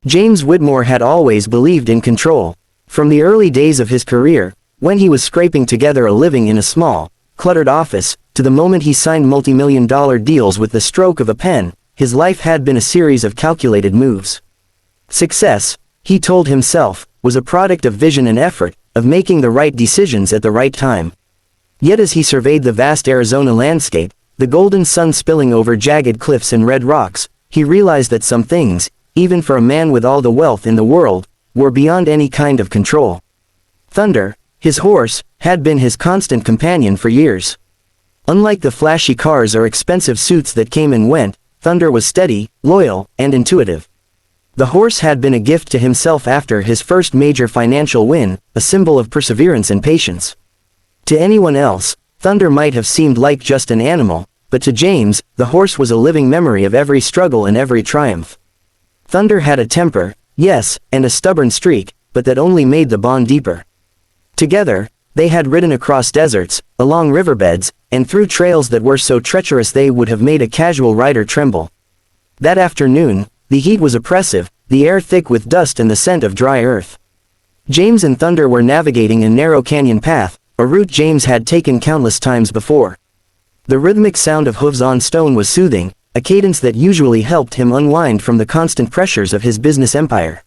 James Whitmore had always believed in control. From the early days of his career, when he was scraping together a living in a small, cluttered office, to the moment he signed multi-million-dollar deals with the stroke of a pen, his life had been a series of calculated moves. Success, he told himself, was a product of vision and effort, of making the right decisions at the right time. Yet as he surveyed the vast Arizona landscape, the golden sun spilling over jagged cliffs and red rocks, he realized that some things, even for a man with all the wealth in the world, were beyond any kind of control. Thunder, his horse, had been his constant companion for years. Unlike the flashy cars or expensive suits that came and went, Thunder was steady, loyal, and intuitive. The horse had been a gift to himself after his first major financial win, a symbol of perseverance and patience. To anyone else, Thunder might have seemed like just an animal, but to James, the horse was a living memory of every struggle and every triumph. Thunder had a temper, yes, and a stubborn streak, but that only made the bond deeper. Together, they had ridden across deserts, along riverbeds, and through trails that were so treacherous they would have made a casual rider tremble. That afternoon, the heat was oppressive, the air thick with dust and the scent of dry earth. James and Thunder were navigating a narrow canyon path, a route James had taken countless times before. The rhythmic sound of hooves on stone was soothing, a cadence that usually helped him unwind from the constant pressures of his business empire.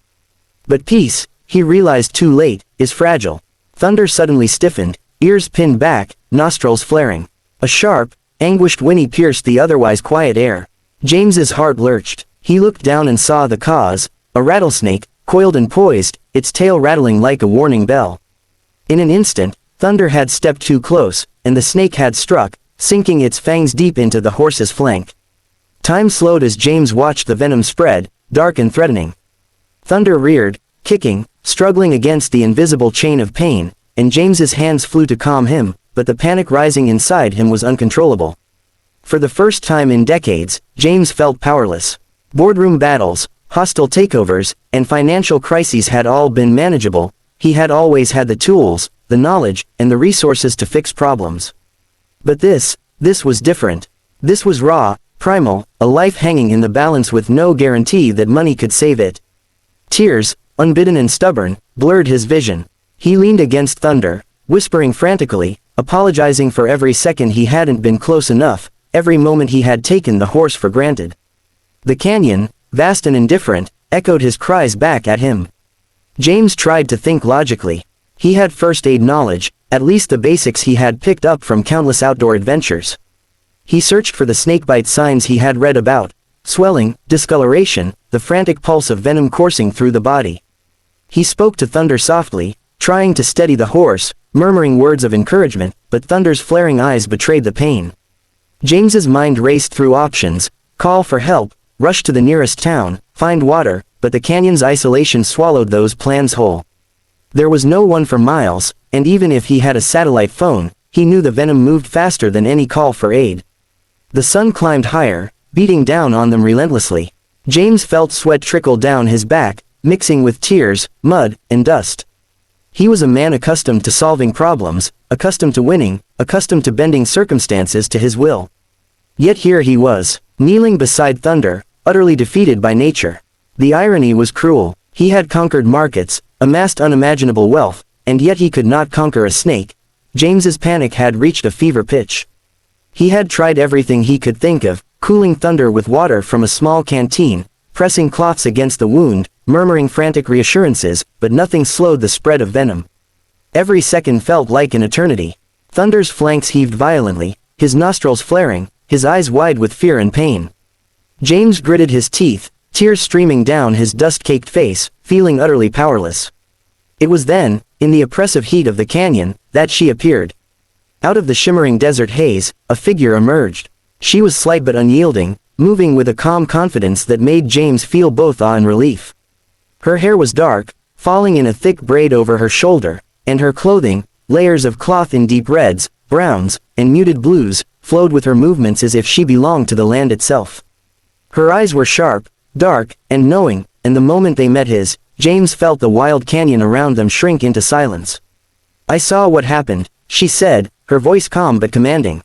But peace, he realized too late, is fragile. Thunder suddenly stiffened, ears pinned back, nostrils flaring. A sharp, anguished whinny pierced the otherwise quiet air. James's heart lurched. He looked down and saw the cause, a rattlesnake, coiled and poised, its tail rattling like a warning bell. In an instant, Thunder had stepped too close, and the snake had struck, sinking its fangs deep into the horse's flank. Time slowed as James watched the venom spread, dark and threatening. Thunder reared, kicking, struggling against the invisible chain of pain, and James's hands flew to calm him, but the panic rising inside him was uncontrollable. For the first time in decades, James felt powerless. Boardroom battles, hostile takeovers, and financial crises had all been manageable. He had always had the tools, the knowledge, and the resources to fix problems. But this was different. This was raw, primal, a life hanging in the balance with no guarantee that money could save it. Tears, unbidden and stubborn, blurred his vision. He leaned against Thunder, whispering frantically, apologizing for every second he hadn't been close enough, every moment he had taken the horse for granted. The canyon, vast and indifferent, echoed his cries back at him. James tried to think logically. He had first aid knowledge, at least the basics he had picked up from countless outdoor adventures. He searched for the snakebite signs he had read about: swelling, discoloration, the frantic pulse of venom coursing through the body. He spoke to Thunder softly, trying to steady the horse, murmuring words of encouragement, but Thunder's flaring eyes betrayed the pain. James's mind raced through options: call for help, rush to the nearest town, find water, but the canyon's isolation swallowed those plans whole. There was no one for miles, and even if he had a satellite phone, he knew the venom moved faster than any call for aid. The sun climbed higher, beating down on them relentlessly. James felt sweat trickle down his back, mixing with tears, mud, and dust. He was a man accustomed to solving problems, accustomed to winning, accustomed to bending circumstances to his will. Yet here he was, kneeling beside Thunder, utterly defeated by nature. The irony was cruel. He had conquered markets, amassed unimaginable wealth, and yet he could not conquer a snake. James's panic had reached a fever pitch. He had tried everything he could think of, cooling Thunder with water from a small canteen, pressing cloths against the wound, murmuring frantic reassurances, but nothing slowed the spread of venom. Every second felt like an eternity. Thunder's flanks heaved violently, his nostrils flaring, his eyes wide with fear and pain. James gritted his teeth, tears streaming down his dust-caked face, feeling utterly powerless. It was then, in the oppressive heat of the canyon, that she appeared. Out of the shimmering desert haze, a figure emerged. She was slight but unyielding, moving with a calm confidence that made James feel both awe and relief. Her hair was dark, falling in a thick braid over her shoulder, and her clothing, layers of cloth in deep reds, browns, and muted blues, flowed with her movements as if she belonged to the land itself. Her eyes were sharp, dark, and knowing, and the moment they met his, James felt the wild canyon around them shrink into silence. "I saw what happened," she said, her voice calm but commanding.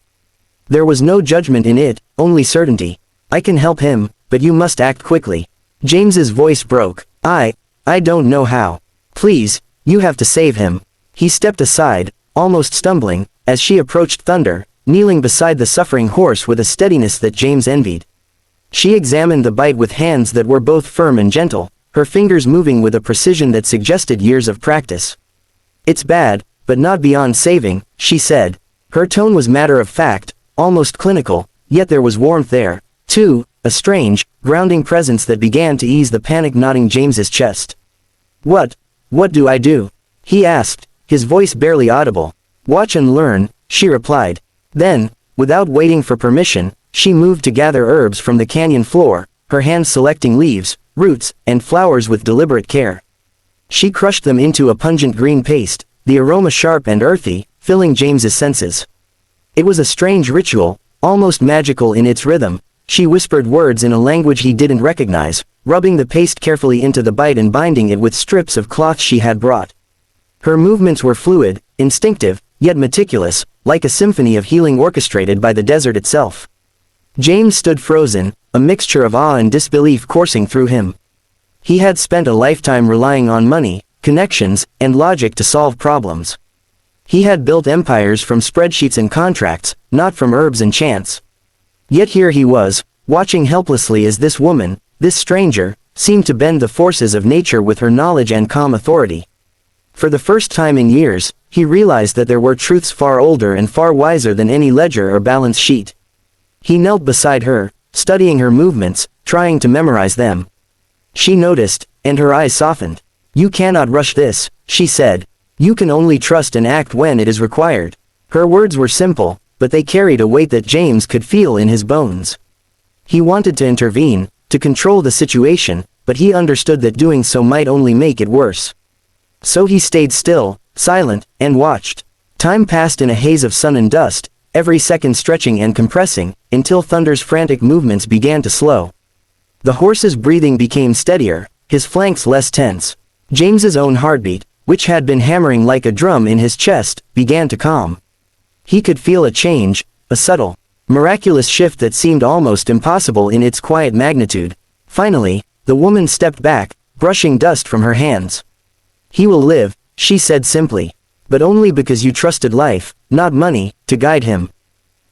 There was no judgment in it, only certainty. "I can help him, but you must act quickly." James's voice broke. I don't know how. Please, you have to save him. He stepped aside, almost stumbling, as she approached Thunder, kneeling beside the suffering horse with a steadiness that James envied. She examined the bite with hands that were both firm and gentle, her fingers moving with a precision that suggested years of practice. It's bad, but not beyond saving, she said. Her tone was matter of fact, almost clinical, yet there was warmth there, too, a strange, grounding presence that began to ease the panic knotting James's chest. What do I do? He asked, his voice barely audible. Watch and learn, she replied. Then, without waiting for permission, she moved to gather herbs from the canyon floor, her hands selecting leaves, roots, and flowers with deliberate care. She crushed them into a pungent green paste, the aroma sharp and earthy, filling James's senses. It was a strange ritual, almost magical in its rhythm. She whispered words in a language he didn't recognize, rubbing the paste carefully into the bite and binding it with strips of cloth she had brought. Her movements were fluid, instinctive, yet meticulous, like a symphony of healing orchestrated by the desert itself. James stood frozen, a mixture of awe and disbelief coursing through him. He had spent a lifetime relying on money, connections, and logic to solve problems. He had built empires from spreadsheets and contracts, not from herbs and chance. Yet here he was, watching helplessly as this woman, this stranger, seemed to bend the forces of nature with her knowledge and calm authority. For the first time in years, he realized that there were truths far older and far wiser than any ledger or balance sheet. He knelt beside her, studying her movements, trying to memorize them. She noticed, and her eyes softened. You cannot rush this, she said. You can only trust and act when it is required. Her words were simple, but they carried a weight that James could feel in his bones. He wanted to intervene, to control the situation, but he understood that doing so might only make it worse. So he stayed still, silent, and watched. Time passed in a haze of sun and dust, every second stretching and compressing, until Thunder's frantic movements began to slow. The horse's breathing became steadier, his flanks less tense. James's own heartbeat, which had been hammering like a drum in his chest, began to calm. He could feel a change, a subtle, miraculous shift that seemed almost impossible in its quiet magnitude. Finally, the woman stepped back, brushing dust from her hands. He will live, she said simply. But only because you trusted life, not money, to guide him.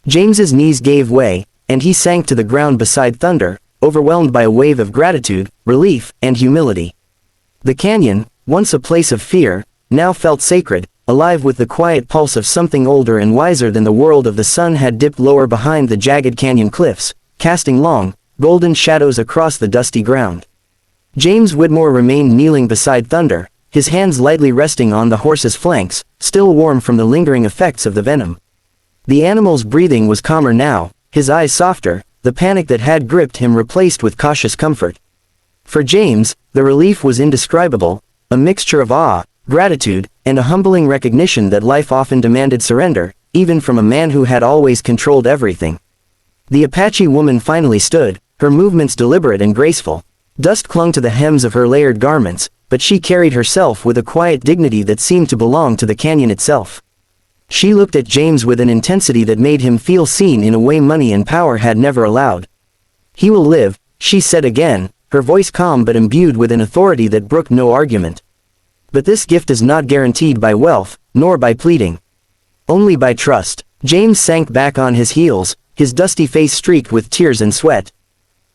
James's knees gave way, and he sank to the ground beside Thunder, overwhelmed by a wave of gratitude, relief, and humility. The canyon, once a place of fear, now felt sacred, alive with the quiet pulse of something older and wiser than the world of the sun had dipped lower behind the jagged canyon cliffs, casting long, golden shadows across the dusty ground. James Whitmore remained kneeling beside Thunder, his hands lightly resting on the horse's flanks, still warm from the lingering effects of the venom. The animal's breathing was calmer now, his eyes softer, the panic that had gripped him replaced with cautious comfort. For James, the relief was indescribable, a mixture of awe, gratitude, and a humbling recognition that life often demanded surrender, even from a man who had always controlled everything. The Apache woman finally stood, her movements deliberate and graceful. Dust clung to the hems of her layered garments, but she carried herself with a quiet dignity that seemed to belong to the canyon itself. She looked at James with an intensity that made him feel seen in a way money and power had never allowed. He will live, she said again, her voice calm but imbued with an authority that brooked no argument. But this gift is not guaranteed by wealth, nor by pleading. Only by trust. James sank back on his heels, his dusty face streaked with tears and sweat.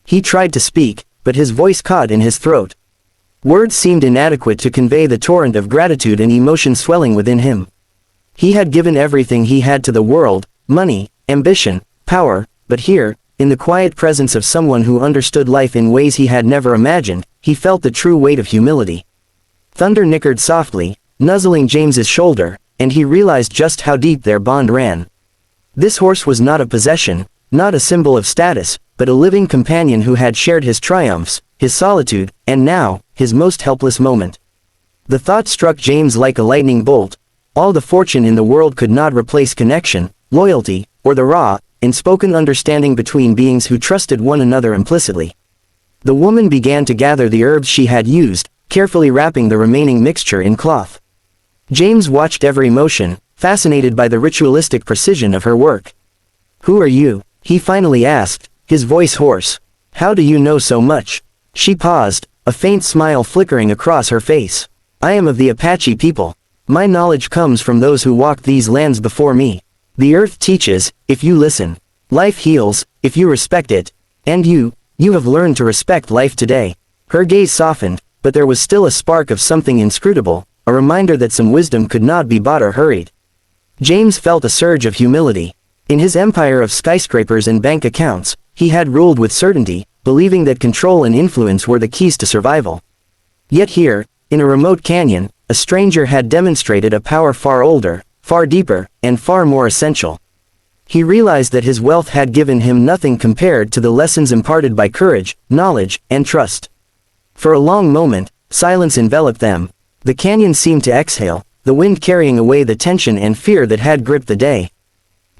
He tried to speak, but his voice caught in his throat. Words seemed inadequate to convey the torrent of gratitude and emotion swelling within him. He had given everything he had to the world, money, ambition, power, but here, in the quiet presence of someone who understood life in ways he had never imagined, he felt the true weight of humility. Thunder nickered softly, nuzzling James's shoulder, and he realized just how deep their bond ran. This horse was not a possession, not a symbol of status, but a living companion who had shared his triumphs, his solitude, and now, his most helpless moment. The thought struck James like a lightning bolt. All the fortune in the world could not replace connection, loyalty, or the raw, unspoken understanding between beings who trusted one another implicitly. The woman began to gather the herbs she had used, carefully wrapping the remaining mixture in cloth. James watched every motion, fascinated by the ritualistic precision of her work. "Who are you?" he finally asked, his voice hoarse. "How do you know so much?" She paused, a faint smile flickering across her face. I am of the Apache people. My knowledge comes from those who walked these lands before me. The earth teaches, if you listen. Life heals, if you respect it. And you have learned to respect life today. Her gaze softened, but there was still a spark of something inscrutable, a reminder that some wisdom could not be bought or hurried. James felt a surge of humility. In his empire of skyscrapers and bank accounts, he had ruled with certainty, believing that control and influence were the keys to survival. Yet here, in a remote canyon, a stranger had demonstrated a power far older, far deeper, and far more essential. He realized that his wealth had given him nothing compared to the lessons imparted by courage, knowledge, and trust. For a long moment, silence enveloped them. The canyon seemed to exhale, the wind carrying away the tension and fear that had gripped the day.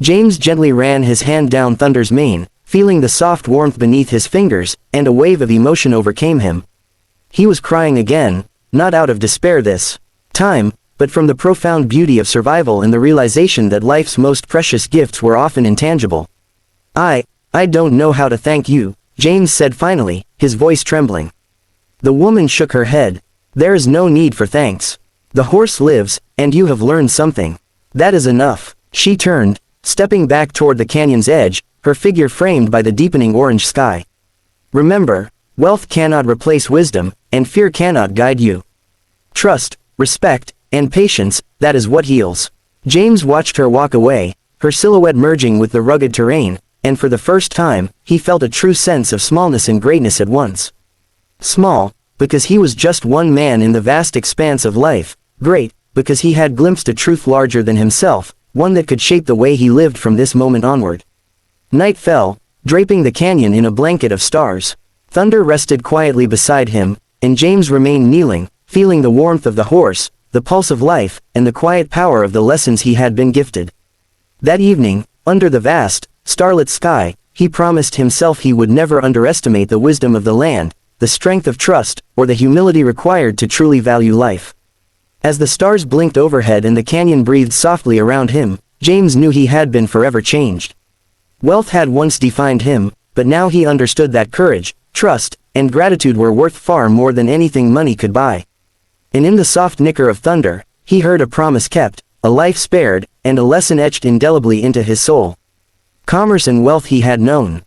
James gently ran his hand down Thunder's mane, feeling the soft warmth beneath his fingers, and a wave of emotion overcame him. He was crying again, not out of despair this time, but from the profound beauty of survival and the realization that life's most precious gifts were often intangible. I don't know how to thank you, James said finally, his voice trembling. The woman shook her head. There is no need for thanks. The horse lives, and you have learned something. That is enough. She turned, stepping back toward the canyon's edge, her figure framed by the deepening orange sky. Remember, wealth cannot replace wisdom, and fear cannot guide you. Trust, respect, and patience, that is what heals. James watched her walk away, her silhouette merging with the rugged terrain, and for the first time, he felt a true sense of smallness and greatness at once. Small, because he was just one man in the vast expanse of life. Great, because he had glimpsed a truth larger than himself, one that could shape the way he lived from this moment onward. Night fell, draping the canyon in a blanket of stars. Thunder rested quietly beside him, and James remained kneeling, feeling the warmth of the horse, the pulse of life, and the quiet power of the lessons he had been gifted. That evening, under the vast, starlit sky, he promised himself he would never underestimate the wisdom of the land, the strength of trust, or the humility required to truly value life. As the stars blinked overhead and the canyon breathed softly around him, James knew he had been forever changed. Wealth had once defined him, but now he understood that courage, trust, and gratitude were worth far more than anything money could buy. And in the soft nicker of thunder, he heard a promise kept, a life spared, and a lesson etched indelibly into his soul. Commerce and wealth he had known,